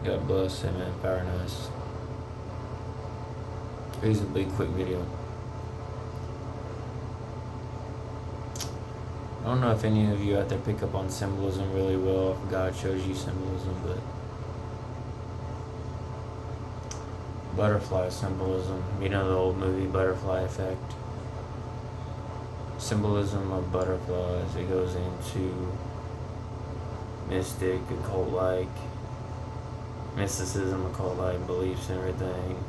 God bless him, man. Very nice. Reasonably quick video. I don't know if any of you out there pick up on symbolism really well, if God shows you symbolism, but butterfly symbolism, you know the old movie Butterfly Effect? Symbolism of butterflies, it goes into mystic, occult-like, mysticism, occult-like beliefs and everything,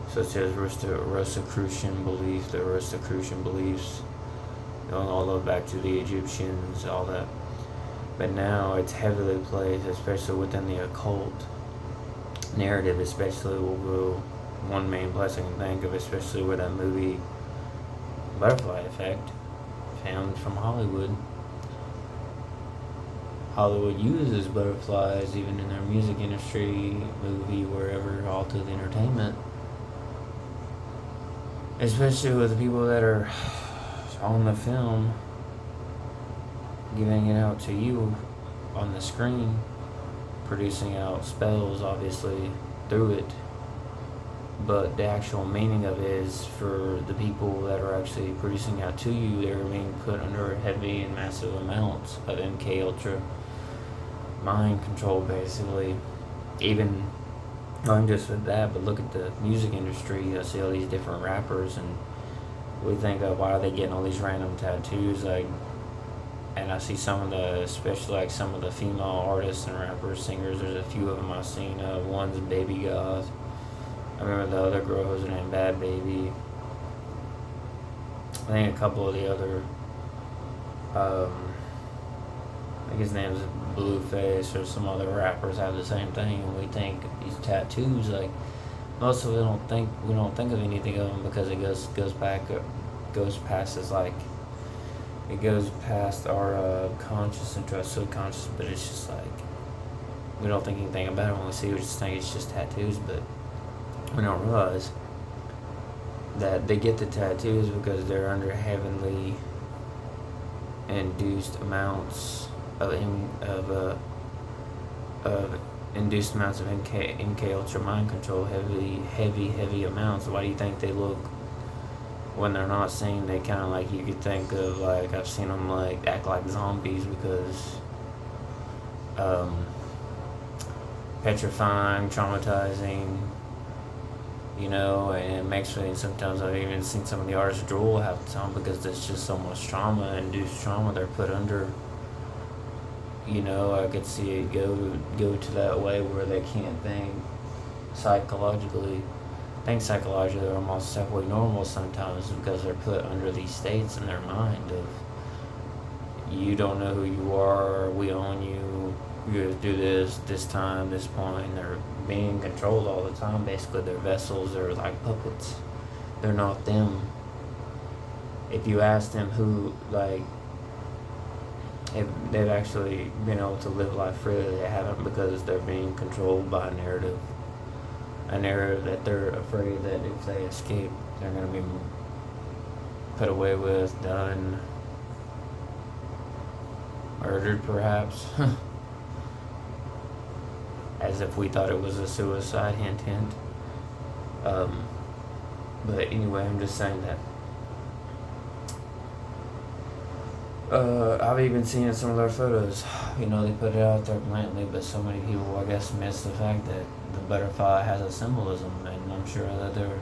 such as Rosicrucian beliefs, the Rosicrucian beliefs, going all the way back to the Egyptians, all that. But now it's heavily placed, especially within the occult narrative, especially one main place I can think of, especially with that movie Butterfly Effect, found from Hollywood. Hollywood uses butterflies even in their music industry, movie, wherever, all to the entertainment. Especially with the people that are on the film, giving it out to you on the screen, producing out spells, obviously, through it. But the actual meaning of it is for the people that are actually producing out to you, they're being put under heavy and massive amounts of MK Ultra mind control, basically. Even not just with that, but look at the music industry. You see all these different rappers, and we think of why are they getting all these random tattoos, like. And I see some of the, especially like some of the female artists and rappers, singers. There's a few of them I've seen. One's Baby Goth. I remember the other girl was named Bad Baby. I think a couple of the other, I think his name's Blueface, or some other rappers have the same thing. And we think these tattoos, like most of us we don't think of anything of them because it goes past as like. It goes past our conscious into our subconscious, but it's just like we don't think anything about it when we see it. We just think it's just tattoos, but we don't realize that they get the tattoos because they're under heavenly induced amounts of induced amounts of MK Ultra mind control, heavy amounts. Why do you think they look? When they're not seen, they kind of like, you could think of like, I've seen them like act like zombies because petrifying, traumatizing, you know, and it makes me, sometimes I've even seen some of the artists drool half the time because there's just so much induced trauma they're put under. You know, I could see it go to that way where they can't think psychologically. They're almost halfway normal sometimes because they're put under these states in their mind of, you don't know who you are, we own you, you have to do this time, this point. They're being controlled all the time. Basically, their vessels are like puppets. They're not them. If you ask them who, like, if they've actually been able to live life freely, they haven't, because they're being controlled by a narrative that they're afraid that if they escape, they're going to be put away with, done, murdered perhaps. As if we thought it was a suicide, hint hint. But anyway, I'm just saying that I've even seen in some of their photos, you know, they put it out there blatantly, but so many people, I guess, miss the fact that the butterfly has a symbolism, and I'm sure that their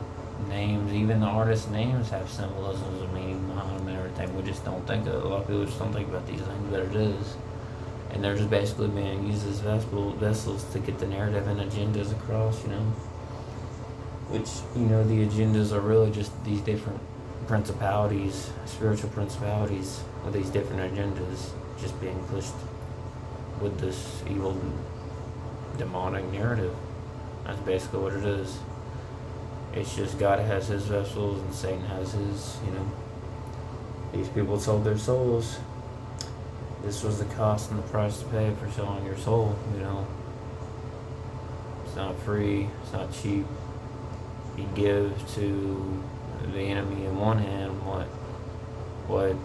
names, even the artists' names, have symbolisms of meaning behind them and everything. We just don't think of, a lot of people just don't think about these things, but it is. And they're just basically being used as vessels to get the narrative and agendas across, you know. Which, you know, the agendas are really just these different principalities, spiritual principalities, with these different agendas just being pushed with this evil demonic narrative. That's basically what it is. It's just God has his vessels and Satan has his, you know. These people sold their souls. This was the cost and the price to pay for selling your soul, you know. It's not free, it's not cheap. You give to the enemy in one hand what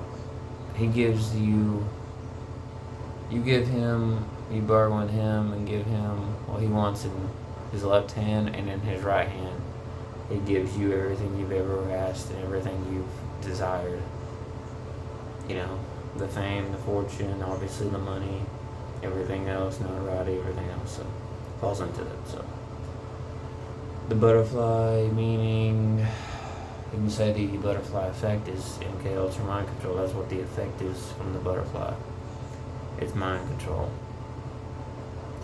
he gives you. You give him You bargain with him and give him what he wants in his left hand, and in his right hand, he gives you everything you've ever asked and everything you've desired. You know, the fame, the fortune, obviously the money, everything else, notoriety, everything else. So falls into that. So the butterfly meaning, you can say the butterfly effect is MK Ultra mind control. That's what the effect is from the butterfly. It's mind control.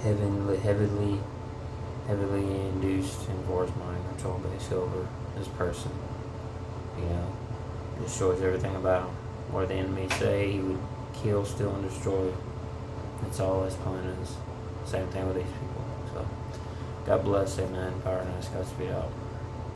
Heavily induced, enforced mind control based over this person. You know, destroys everything about him. Where the enemy say he would kill, steal, and destroy. That's all his plan is. Same thing with these people. So, God bless, amen. Power, nice, Godspeed out.